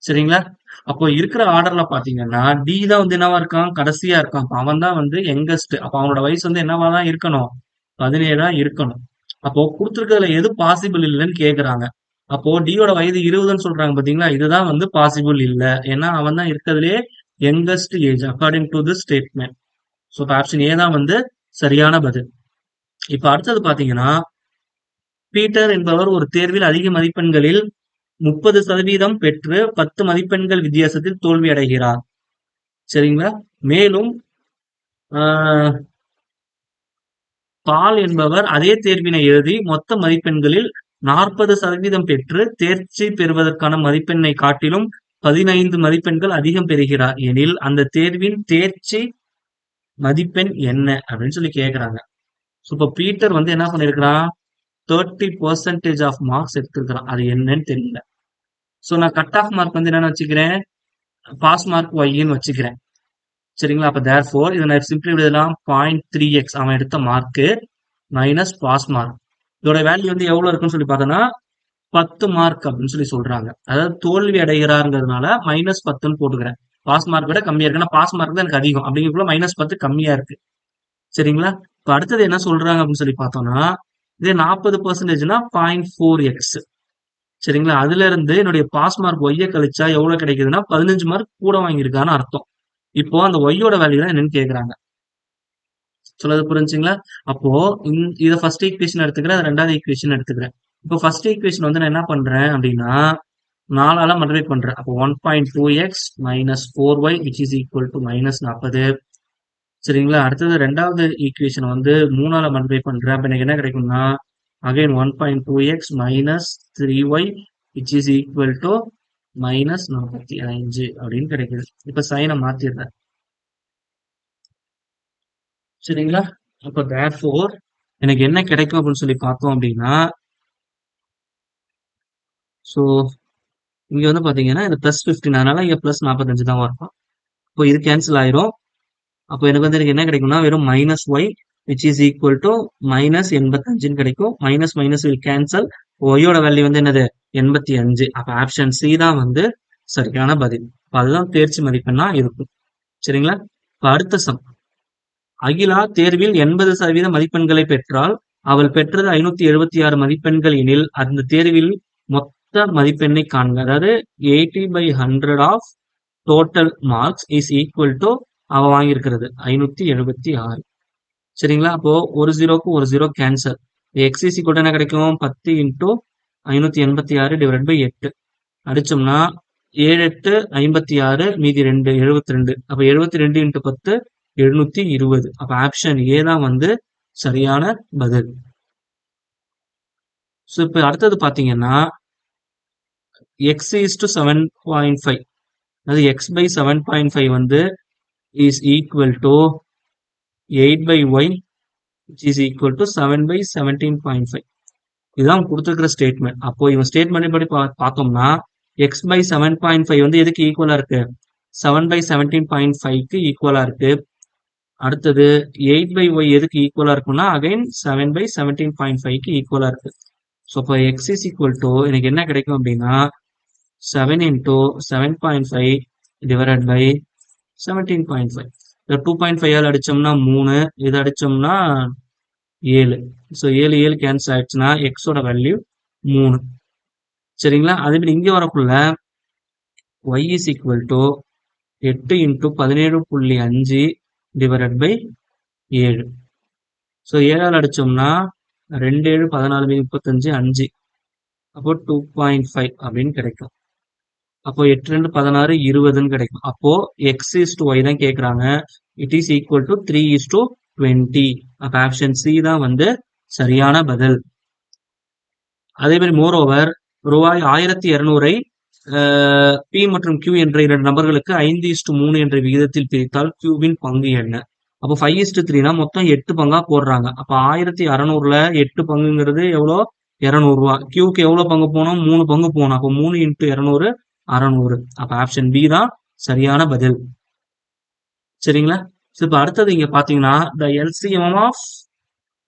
A: சரிங்களா? அப்போ இருக்கிற ஆர்டர்ல பாத்தீங்கன்னா டி தான் வந்து என்னவா இருக்கான்? கடைசியா இருக்கான். அப்ப அவன் தான் வந்து யங்கஸ்ட். அப்ப அவனோட வயசு வந்து என்னவா தான் இருக்கணும்? 17 இருக்கணும். அப்போ கொடுத்துருக்கிறதுல எது பாசிபிள் இல்லைன்னு கேக்குறாங்க. அப்போ டியோட வயது 20ன்னு சொல்றாங்க பாத்தீங்களா? இதுதான் வந்து பாசிபிள் இல்ல. ஏன்னா அவன் தான் இருக்கிறதுலே youngest age according to the statement. So option A தான் வந்து சரியான பதில். இப்ப அடுத்தது பாத்தீங்கன்னா பீட்டர் என்பவர் ஒரு தேர்வில் அதிக மதிப்பெண்களில் 30% பெற்று 10 மதிப்பெண்கள் வித்தியாசத்தில் தோல்வி அடைகிறார். சரிங்களா? மேலும் பால் என்பவர் அதே தேர்வினை எழுதி மொத்த மதிப்பெண்களில் 40% பெற்று தேர்ச்சி பெறுவதற்கான மதிப்பெண்ணை காட்டிலும் 15 மதிப்பெண்கள் அதிகம் பெறுகிறார் எனில் அந்த தேர்வின் தேர்ச்சி மதிப்பெண் என்ன அப்படின்னு சொல்லி கேக்குறாங்க. இப்ப பீட்டர் வந்து என்ன பண்ணிருக்கிறான்? 30% ஆஃப் மார்க்ஸ் எடுத்திருக்கிறான். அது என்னன்னு தெரியல. சோ நான் கட் ஆஃப் மார்க் வந்து என்னன்னு வச்சுக்கிறேன்? பாஸ் மார்க் ஒய்ன்னு வச்சுக்கிறேன். சரிங்களா? அப்ப தேர்ஃபோர் இதை நான் சிம்பிளி எழுதலாம் 0.3x அவன் எடுத்த மார்க்கு மைனஸ் பாஸ் மார்க். இதோட வேல்யூ வந்து எவ்வளவு இருக்குன்னு சொல்லி பார்த்தோம்னா 10 மார்க் அப்படின்னு சொல்லி சொல்றாங்க. அதாவது தோல்வி அடைகிறாருங்கிறதுனால மைனஸ் 10ன்னு போட்டுக்கிறேன். பாஸ் மார்க் விட கம்மியா இருக்கு. பாஸ் மார்க் தான் எனக்கு அதிகம் அப்படிங்கிறதுக்குள்ள மைனஸ் 10 கம்மியா இருக்கு. சரிங்களா? இப்ப அடுத்தது என்ன சொல்றாங்க அப்படின்னு சொல்லி பார்த்தோம்னா இதே 40%னா 0.4x. சரிங்களா? அதுல இருந்து என்னுடைய பாஸ் மார்க் ஒய்ய கழிச்சா எவ்வளவு கிடைக்குதுன்னா 15 மார்க் கூட வாங்கியிருக்கான்னு அர்த்தம். இப்போ அந்த ஒய்யோட வேல்யூ தான் என்னன்னு கேக்குறாங்க. சொல்றது புரிஞ்சுங்களா? அப்போ இத ஃபர்ஸ்ட் ஈக்குவேஷன் எடுத்துக்கிறேன், ரெண்டாவது ஈக்குவேஷன் எடுத்துக்கிறேன். இப்போ ஃபர்ஸ்ட் ஈக்குவேஷன் வந்து நான் என்ன பண்றேன் அப்படின்னா 4ஆல மல்டிப்ளை பண்றேன். அப்போ 1.2x minus 4y which is equal to minus 40. சரிங்களா? அடுத்தது ரெண்டாவது ஈக்குவேஷன் வந்து 3ஆல மல்டிப்ளை பண்றேன். அப்ப எனக்கு என்ன கிடைக்கும்னா again 1.2x minus 3y which is equal to minus 45 அப்படின்னு கிடைக்குது. இப்ப சைனை மாத்திடுறேன். சரிங்களா? அப்ப தேர்ஃபோர் எனக்கு என்ன கிடைக்கும் அப்படின்னு சொல்லி பார்த்தோம் அப்படின்னா ஸோ இங்க வந்து பாத்தீங்கன்னா இது பிளஸ் 15 அதனால இங்க பிளஸ் 45 தான் வரும். இப்போ இது கேன்சல் ஆயிரும். அப்போ எனக்கு வந்து எனக்கு என்ன கிடைக்கும்னா வெறும் minus y which is equal to minus 85 கிடைக்கும். Minus minus will cancel. ஒய்யோட வேல்யூ வந்து என்னது? 85. அப்ப ஆப்ஷன் சி தான் வந்து சரியான பதில். அதுதான் தேர்ச்சி மதிப்பெண்ணா இருக்கும். சரிங்களா? இப்ப அடுத்த சம். அகிலா தேர்வில் 80% மதிப்பெண்களை பெற்றால் அவள் பெற்றது 576 மதிப்பெண்கள் எனில் அந்த தேர்வில் மொத்த மதிப்பெண்ணை காண்க. அதாவது 80/100 of total marks is equal to அவ வாங்கியிருக்கிறது 576. சரிங்களா? அப்போ ஒரு ஜீரோக்கு ஒரு zero cancel. X is equal என்ன கிடைக்கும்? 10 இன்டூ 586 டிவைட் பை 8 அடிச்சோம்னா 7 8 56 மீதி 2 72. அப்ப 72 இன்டூ 10 720. அப்ப ஆப்ஷன் ஏ தான் வந்து சரியான பதில். சோ இப்ப அடுத்தது பாத்தீங்கன்னா எக்ஸ் இஸ் டு 7.5 அதாவது எக்ஸ் பை 7.5 வந்து is equal to 8/y which is equal to 7/17.5. இதுதான் கொடுத்துருக்கிற ஸ்டேட்மெண்ட். அப்போ இவன் ஸ்டேட்மெண்ட் படி பார்த்தோம்னா x/7.5 வந்து எதுக்கு ஈக்குவலா இருக்கு? 7/17.5க்கு ஈக்குவலா இருக்கு. அடுத்தது 8/y எதுக்கு ஈக்குவலா இருக்கும்னா அகைன் 7/17.5க்கு ஈக்குவலா இருக்கு. ஸோ அப்போ x is equal to எனக்கு என்ன கிடைக்கும் அப்படின்னா 7 into 7.5 divided by 17.5. இதை 2.5 ஆல் அடிச்சோம்னா 3, இதை அடிச்சோம்னா 7. ஸோ 7 கேன்சல் ஆயிடுச்சுன்னா எக்ஸோட வேல்யூ 3. சரிங்களா? அதே மாதிரி இங்க வரக்குள்ள y is equal to 8 into 17.5 divided by 7. So 7 ஆல் அடிச்சோம்னா 2 7 14 35 5. அப்போ 2.5 அப்படின்னு கிடைக்கும். அப்போ 8 2 16 20ன்னு கிடைக்கும். அப்போ x is to y தான் கேட்கறாங்க. It is equal to 3 is to 20. அப்ப ஆப்ஷன் சி தான் வந்து சரியான பதில். அதே மாதிரி மோரோவர் ரூபாய் 1200 பி மற்றும் கியூ என்ற 2 நபர்களுக்கு 5:3 என்ற விகிதத்தில் பிரித்தால் கியூவின் பங்கு என்ன? அப்போ 5:3னா மொத்தம் 8 பங்கா போடுறாங்க. அப்ப 1600ல 8 பங்குங்கிறது எவ்வளோ? 200 ரூபா. கியூக்கு எவ்வளவு பங்கு போனோம்? 3 பங்கு போனோம். அப்போ 3 into 200 600. அப்ப ஆப்ஷன் பி தான் சரியான பதில். சரிங்களா? இப்ப அடுத்தது இங்க பாத்தீங்கன்னா the LCM of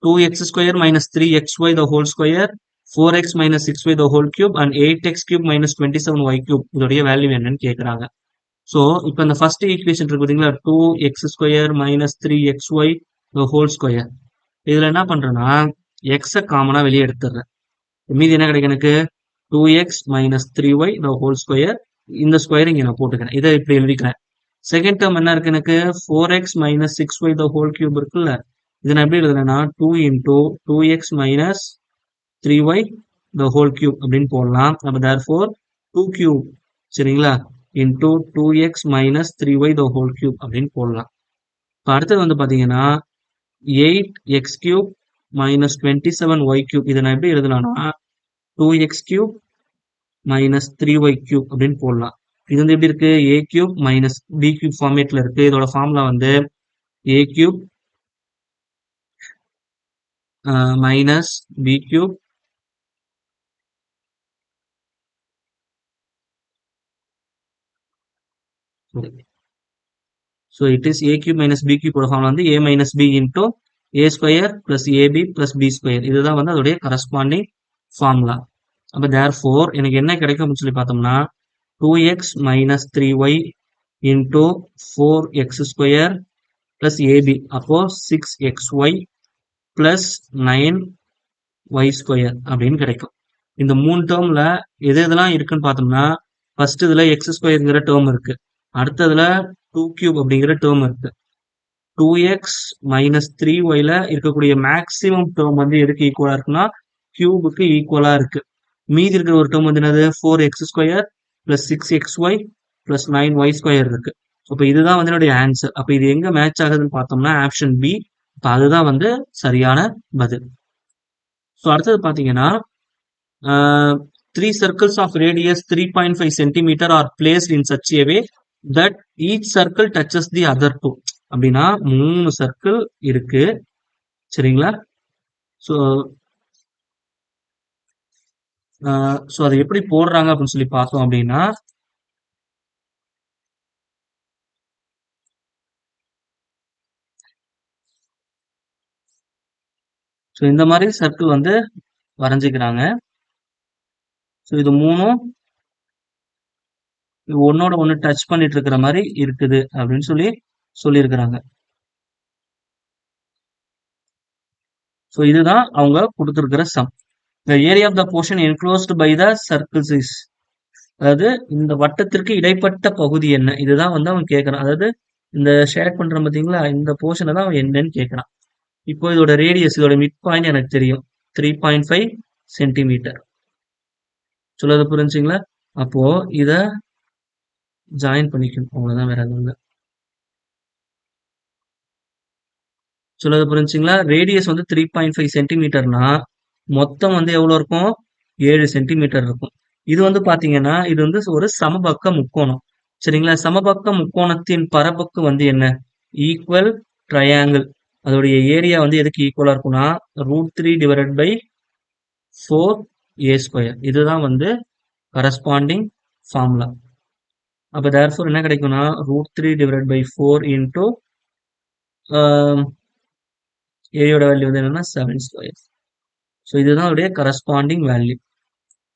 A: 2x² minus 3xy the whole square, 4x minus 6y the whole cube and 8x cube minus 27y cube இதோடைய வேல்யூ என்னன்னு கேக்குறாங்க. ஸோ இப்போ இந்த ஃபர்ஸ்ட் ஈக்குவேஷன் இருக்கு பார்த்தீங்களா 2x² minus 3xy the whole square. இதுல என்ன பண்றேன்னா எக்ஸை காமனா வெளியே எடுத்துடுறேன். மீதி என்ன கிடைக்கும் எனக்கு 2x minus 3y the whole square. இந்த ஸ்கொயர் இங்க நான் போட்டுக்கிறேன். இதை இப்படி எழுதிக்கிறேன். செகண்ட் டேர்ம் என்ன இருக்கு எனக்கு 4x minus 6y the whole cube இருக்குல்ல, இதை நான் எப்படி எழுதுறேன்னா 2 into 2x minus 3y the whole cube அப்படின்னு போடலாம். அப்ப therefore 2 cube சரிங்களா into 2x minus 3y the whole cube அப்படின்னு போடலாம். இப்போ அடுத்தது வந்து பாத்தீங்கன்னா 8x cube minus 27y cube. இதை நான் எப்படி எழுதலாம்னா 2x cube minus 3y cube அப்படின்னு போடலாம். இது வந்து எப்படி இருக்கு a cube minus b cube ஃபார்மேட்ல இருக்கு. இதோட ஃபார்முலா வந்து a cube minus b cube so it is a cube minus b cube ஓட ஃபார்முலா வந்து a minus b into a square plus ab plus b square. இதுதான் வந்து அதோடைய corresponding formula. அப்ப therefore எனக்கு என்ன கிடைக்கும் சொல்லி பார்த்தோம்னா 2x minus 3y into 4x square plus ab. அப்போ 6xy plus 9y square அப்படின்னு கிடைக்கும். இந்த 3 டேர்ம்ல எது எதெல்லாம் இருக்குன்னு பார்த்தோம்னா ஃபர்ஸ்ட் இதுல x ஸ்கொயர்ங்கிற டேர்ம் இருக்கு. அடுத்ததுல 2 cube அப்படிங்கிற டேர்ம் இருக்கு. 2x minus 3yல இருக்கக்கூடிய மேக்சிமம் டேர்ம் வந்து எதுக்கு ஈக்குவலா இருக்குன்னா கியூபுக்கு ஈக்குவலா இருக்கு. மீதி இருக்கிற ஒரு டேர்ம் வந்து என்னது 4x² plus 6xy plus 9y square இருக்கு. அப்ப இதுதான் வந்து என்னுடைய ஆன்சர். அப்ப இது எங்க மேட்ச் ஆகுதுன்னு பார்த்தோம்னா ஆப்ஷன் பி. அப்ப அதுதான் வந்து சரியான பதில். ஸோ அடுத்தது பாத்தீங்கன்னா 3 circles of radius 3.5 centimeter are placed in such a way that each circle touches the other two. அப்படின்னா 3 சர்க்கிள் இருக்கு சரிங்களா. ஸோ அதை எப்படி போடுறாங்க அப்படின்னு சொல்லி பார்த்தோம் அப்படின்னா ஸோ இந்த மாதிரி சர்க்கிள் வந்து வரைஞ்சிக்கிறாங்க. ஸோ இது மூணும் ஒன்னோட ஒன்று டச் பண்ணிட்டு இருக்கிற மாதிரி இருக்குது அப்படின்னு சொல்லியிருக்கிறாங்க. ஸோ இதுதான் அவங்க கொடுத்துருக்கிற some. The area of the portion enclosed by the circles is, அதாவது இந்த வட்டத்திற்கு இடைப்பட்ட பகுதி என்ன, இதுதான் வந்து அவன் கேட்கறான். அதாவது இந்த ஷேட் பண்றான் பாத்தீங்களா, இந்த போர்ஷனை தான் அவன் என்னன்னு கேட்கறான். இப்போ இதோட ரேடியஸ், இதோட மிட் பாயிண்ட் எனக்கு தெரியும் 3.5 சென்டிமீட்டர். சொல்லது புரிஞ்சுங்களா? அப்போ இத ஜாயின் பண்ணிக்கணும், அவ்வளவுதான், வேற எதுவும் இல்லை. சொல்லது புரிஞ்சுங்களா? ரேடியஸ் வந்து 3.5 சென்டிமீட்டர்னா மொத்தம் வந்து எவ்வளவு இருக்கும் 7 சென்டிமீட்டர் இருக்கும். இது வந்து பாத்தீங்கன்னா இது வந்து ஒரு சமபக்க முக்கோணம் சரிங்களா. சமபக்க முக்கோணத்தின் பரப்புக்கு வந்து என்ன ஈக்குவல் ட்ரையாங்கிள் அதோடைய ஏரியா வந்து எதுக்கு ஈக்குவலா இருக்கும்னா √3 டிவைடட் பை 4a². இதுதான் வந்து கரஸ்பாண்டிங் ஃபார்முலா. அப்ப therefore என்ன கிடைக்கும்னா √3 டிவைடட் பை 4 இன்டூ ஏரியோட வேல்யூ வந்து என்னன்னா 7². ஸோ இதுதான் அதோடைய கரஸ்பாண்டிங் வேல்யூ.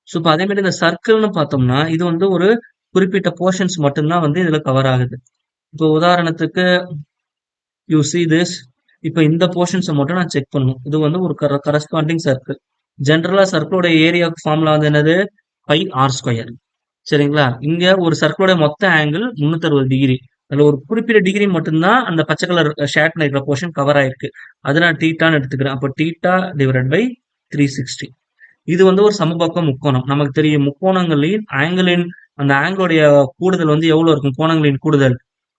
A: ஸோ இப்போ அதே மாதிரி இந்த சர்க்கிள்னு பார்த்தோம்னா இது வந்து ஒரு குறிப்பிட்ட போர்ஷன்ஸ் மட்டும்தான் வந்து இதுல கவர் ஆகுது. இப்போ உதாரணத்துக்கு யூ சி திஸ். இப்போ இந்த போர்ஷன்ஸை மட்டும் நான் செக் பண்ணணும். இது வந்து ஒரு கரஸ்பாண்டிங் சர்க்கிள். ஜென்ரலா சர்க்கிளோட ஏரியா ஃபார்முலா வந்து என்னது πr². சரிங்களா? இங்க ஒரு சர்க்கிளோட மொத்த ஆங்கிள் 360 டிகிரி. அதுல ஒரு குறிப்பிட்ட டிகிரி மட்டும்தான் அந்த பச்சை கலர் ஷேட் பண்ணிருக்கிற போர்ஷன் கவர் ஆயிருக்கு. அதை நான் தீட்டான்னு எடுத்துக்கிறேன். அப்போ தீட்டா டிவைடட் பை 360. இது வந்து ஒரு சமபக்க முக்கோணம். நமக்கு தெரியும் முக்கோணங்களின் ஆங்கிளின் அந்த ஆங்கிளுடைய கூடுதல் வந்து எவ்வளவு இருக்கும்? கோணங்களின் கூடுதல்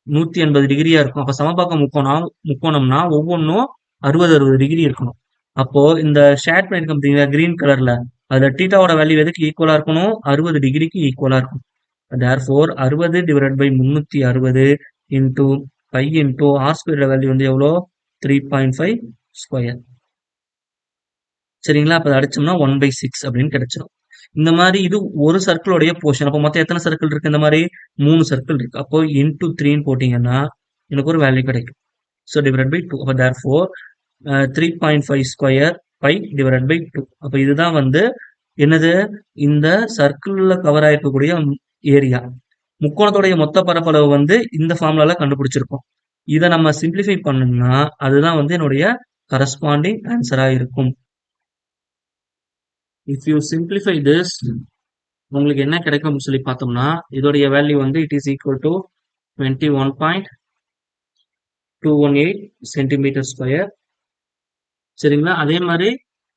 A: 180 டிகிரியா இருக்கும். அப்ப சமபக்க முக்கோணம்னா ஒவ்வொன்றும் 60 டிகிரி இருக்கணும். அப்போ இந்த ஷேட் பண்ணிருக்கோம் பார்த்தீங்களா கிரீன் கலர்ல, அதுல தீட்டாவோட வேல்யூ எதுக்கு ஈக்குவலா இருக்கணும்? 60 டிகிரிக்கு ஈக்குவலா இருக்கும். therefore 60 divided by 360 into π into r² value வந்து எவ்வளோ? 3.5². சரிங்களா? அப்ப அடிச்சோம்னா 1/6 அப்படின்னு கிடைச்சிடும். இந்த மாதிரி இது ஒரு சர்க்கிளோடைய போர்ஷன். அப்போ மொத்தம் எத்தனை சர்க்கிள் இருக்கு? இந்த மாதிரி 3 சர்க்கிள் இருக்கு. அப்போ இன்டூ 3ன்னு போட்டீங்கன்னா எனக்கு ஒரு வேல்யூ கிடைக்கும். So divide by 2. அப்போ therefore 3.5² π டிவைட் பை 2. அப்போ இதுதான் வந்து என்னது? இந்த சர்க்கிள்ல கவர் ஆயிருக்கக்கூடிய ஏரியா. முக்கோணத்தோடைய மொத்த பரப்பளவு வந்து இந்த ஃபார்முலால கண்டுபிடிச்சிருக்கோம். இதை நம்ம சிம்பிளிஃபை பண்ணோம்னா அதுதான் வந்து என்னுடைய கரஸ்பாண்டிங் ஆன்சரா இருக்கும். இஃப் யூ சிம்பிளிஃபை திஸ் உங்களுக்கு என்ன கிடைக்கும் அப்படின்னு சொல்லி பார்த்தோம்னா இதோடைய வேல்யூ வந்து it is equal to 21.218 centimetre square. சரிங்களா? அதே மாதிரி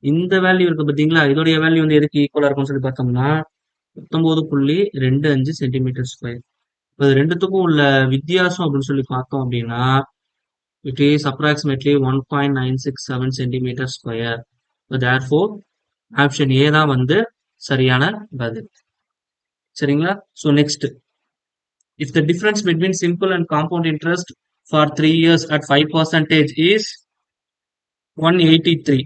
A: இந்த வேல்யூ இருக்கு பார்த்தீங்களா? இதோடைய வேல்யூ வந்து எதுக்கு ஈக்குவலா இருக்கும்னு சொல்லி பார்த்தோம்னா 19.25 சென்டிமீட்டர் ஸ்கொயர். இது ரெண்டுத்துக்கும் உள்ள வித்தியாசம் அப்படின்னு சொல்லி பார்த்தோம் அப்படின்னா it is approximately 1.967 centimetre square. therefore option A தான் வந்து சரியான பதில். சரிங்களா? So next, if the difference between simple and compound interest for 3 years at 5% is 183,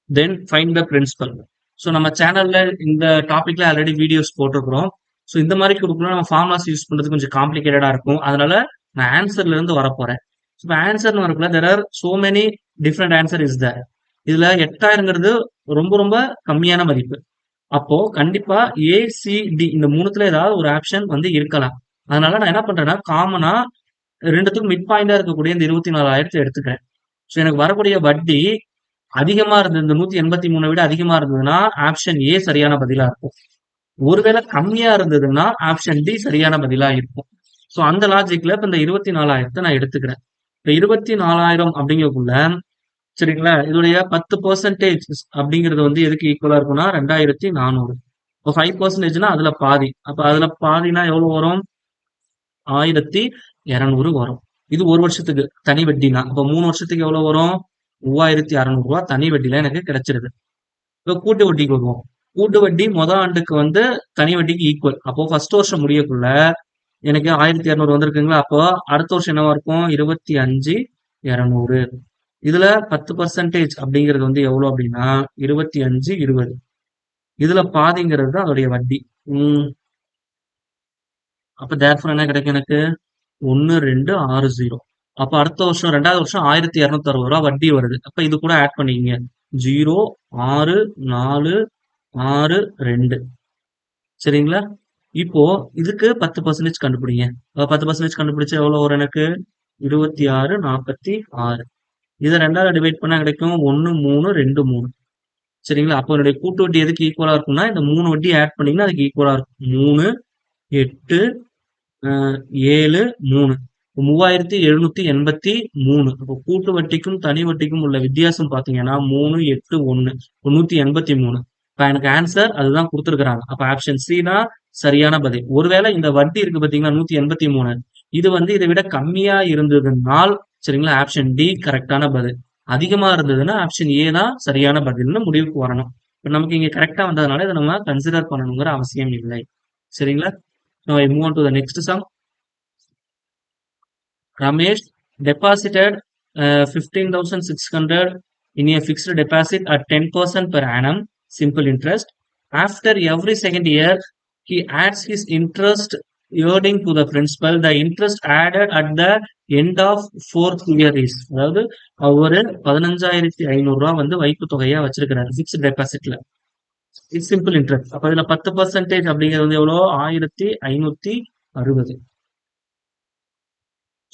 A: then find the principal. So நம்ம சேனல்ல இந்த டாபிக்ல ஆல்ரெடி வீடியோஸ் போட்டிருக்கிறோம். ஸோ இந்த மாதிரி கொடுக்கணும் நம்ம ஃபார்முலாஸ் யூஸ் பண்றது கொஞ்சம் காம்ப்ளிகேட்டடா இருக்கும். அதனால நான் ஆன்சர்ல இருந்து வரப்போறேன். இப்போ ஆன்சர்னு வரக்குள்ள there are so many different answer is there. இதுல 8000ங்கிறது ரொம்ப ரொம்ப கம்மியான மதிப்பு. அப்போ கண்டிப்பா ஏசிடி இந்த மூணுத்துல ஏதாவது ஒரு ஆப்ஷன் வந்து இருக்கலாம். அதனால நான் என்ன பண்றேன்னா காமனா ரெண்டுத்துக்கும் மிட் பாயிண்டா இருக்கக்கூடிய இந்த 24,000 எடுத்துக்கிறேன். ஸோ எனக்கு வரக்கூடிய வட்டி அதிகமா இருந்தது, இந்த 183 விட அதிகமா இருந்ததுன்னா ஆப்ஷன் ஏ சரியான பதிலா இருக்கும். ஒருவேளை கம்மியா இருந்ததுன்னா ஆப்ஷன் டி சரியான பதிலா இருக்கும். ஸோ அந்த லாஜிக்ல இப்ப இந்த 24,000 நான் எடுத்துக்கிறேன். இப்ப 24,000 அப்படிங்கக்குள்ள சரிங்களா, இதோடைய 10% அப்படிங்கிறது வந்து எதுக்கு ஈக்குவலா இருக்கும்னா 2,400. இப்போ 5%னா அதுல பாதி. அப்ப அதுல பாதினா எவ்வளவு வரும்? 1,200 வரும். இது ஒரு வருஷத்துக்கு தனி வட்டினா. அப்ப 3 வருஷத்துக்கு எவ்வளவு வரும்? 3,600 ரூபாய் தனி வட்டியில எனக்கு கிடைச்சிருது. இப்போ கூட்டு வட்டிக்கு வருவோம். கூட்டு வட்டி முதல் ஆண்டுக்கு வந்து தனி வட்டிக்கு ஈக்குவல். அப்போ ஃபர்ஸ்ட் வருஷம் முடியக்குள்ள எனக்கு 1,200 வந்திருக்குங்களா? அப்போ அடுத்த வருஷம் என்னவா இருக்கும்? 25,200. இதுல 10% அப்படிங்கிறது வந்து எவ்வளவு அப்படின்னா 25,20. இதுல பாதிங்கிறது தான் அதோடைய வட்டி. அப்ப தேர்ஃபோர் என்ன கிடைக்கும் எனக்கு? 1,260. அப்ப அடுத்த வருஷம் 2வது வருஷம் 1,260 ரூபாய் வட்டி வருது. அப்ப இது கூட ஆட் பண்ணிக்கங்க. 0,6,4,6,2. சரிங்களா? இப்போ இதுக்கு 10% கண்டுபிடிங்க. 10% கண்டுபிடிச்சா எவ்வளவு வரும் எனக்கு? 26,46. இதை 2ஆல டிவைட் பண்ணா கிடைக்கும் 1,3,2,3. சரிங்களா? அப்போ என்னுடைய கூட்டு வட்டி எதுக்கு ஈக்குவலா இருக்கும்னா இந்த 3 வட்டி ஆட் பண்ணீங்கன்னா அதுக்கு ஈக்குவலா இருக்கும். 3, 8, 7, 3. 3,783. இப்போ கூட்டு வட்டிக்கும் தனி வட்டிக்கும் உள்ள வித்தியாசம் பாத்தீங்கன்னா 3, 8, 1. 183. இப்ப எனக்கு ஆன்சர் அதுதான் கொடுத்துருக்காங்க. அப்ப ஆப்ஷன் சி தான் சரியான பதில். ஒருவேளை இந்த வட்டி இருக்கு பாத்தீங்கன்னா 183, இது வந்து இதை விட கம்மியா இருந்ததுனால் சரிங்களா, ஆப்ஷன் டி கரெக்டான பதில். அதிகமா இருந்ததுன்னா ஆப்ஷன் ஏ தான் சரியான பதில்னு முடிவுக்கு வரணும். இப்ப நமக்கு இங்க கரெக்டா வந்ததுனால இதை நம்ம கன்சிடர் பண்ணணுங்கிற அவசியம் இல்லை. சரிங்களா? Now I move on to the next sum. Ramesh deposited 15,600 in a fixed deposit at 10% per annum, simple interest. After every second year, he adds his interest earning to the principal. The interest added at the end of fourth year is, அதாவது ஒரு 15,500 ரூபா வந்து வைப்பு தொகையா வச்சிருக்கிறாரு fixed டெபாசிட்ல. It's simple interest. அப்ப இதுல 10% அப்படிங்கிறது வந்து எவ்வளோ? 1560.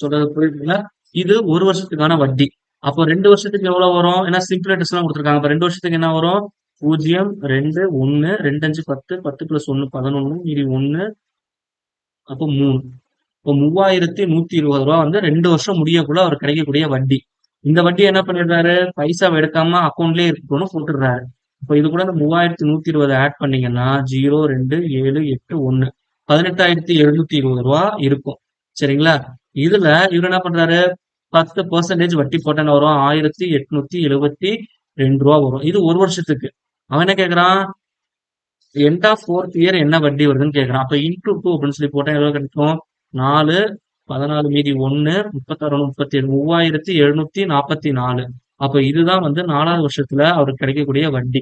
A: சொல்றது புரியுதுங்களா? இது ஒரு வருஷத்துக்கான வட்டி. அப்போ 2 வருஷத்துக்கு எவ்வளவு வரும்? ஏன்னா சிம்பிள் இன்ட்ரெஸ்ட் எல்லாம் கொடுத்துருக்காங்க. அப்ப 2 வருஷத்துக்கு என்ன வரும்? 0, 2, 1, 2, 5, 10, 10 பிளஸ் 1 11, மீதி 1, அப்போ 3. இப்போ 3120 ரூபா வந்து 2 வருஷம் முடியக்குள்ள அவர் கிடைக்கக்கூடிய வட்டி. இந்த வட்டி என்ன பண்ணிடுறாரு? பைசா எடுக்காம அக்கௌண்ட்லயே இருக்கணும்னு போட்டுடுறாரு. இப்போ இது கூட இந்த 3120 ஆட் பண்ணீங்கன்னா 0, 2, 7, 8, 1 18,720 ரூபா இருக்கும். சரிங்களா? இதுல இவர் என்ன பண்றாரு? 10% வட்டி போட்டா என்ன வரும்? 1872 ரூபா வரும். இது ஒரு வருஷத்துக்கு. அவன் என்ன கேக்குறான்? எண்ட் ஆஃப் ஃபோர்த் இயர் என்ன வட்டி வருதுன்னு கேக்குறான். அப்ப இன்டூ 2 அப்படின்னு சொல்லி போட்டா எவ்வளவு கிடைக்கும்? 4, 14 மீதி 1, 36, 37, 3744. அப்ப இதுதான் வந்து 4வது வருஷத்துல அவருக்கு கிடைக்கக்கூடிய வட்டி.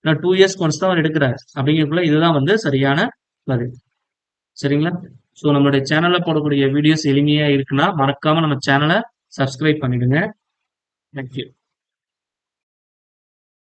A: 2 இயர்ஸ் ஒன்ஸ் தான் அவர் எடுக்கிறார். அப்படிங்கிறதுக்குள்ள இதுதான் வந்து சரியான பதில். சரிங்களா? ஸோ நம்மளுடைய சேனல்ல போடக்கூடிய வீடியோஸ் எளிமையா இருக்குன்னா மறக்காம நம்ம சேனலை சப்ஸ்கிரைப் பண்ணிடுங்க. தேங்க்யூ.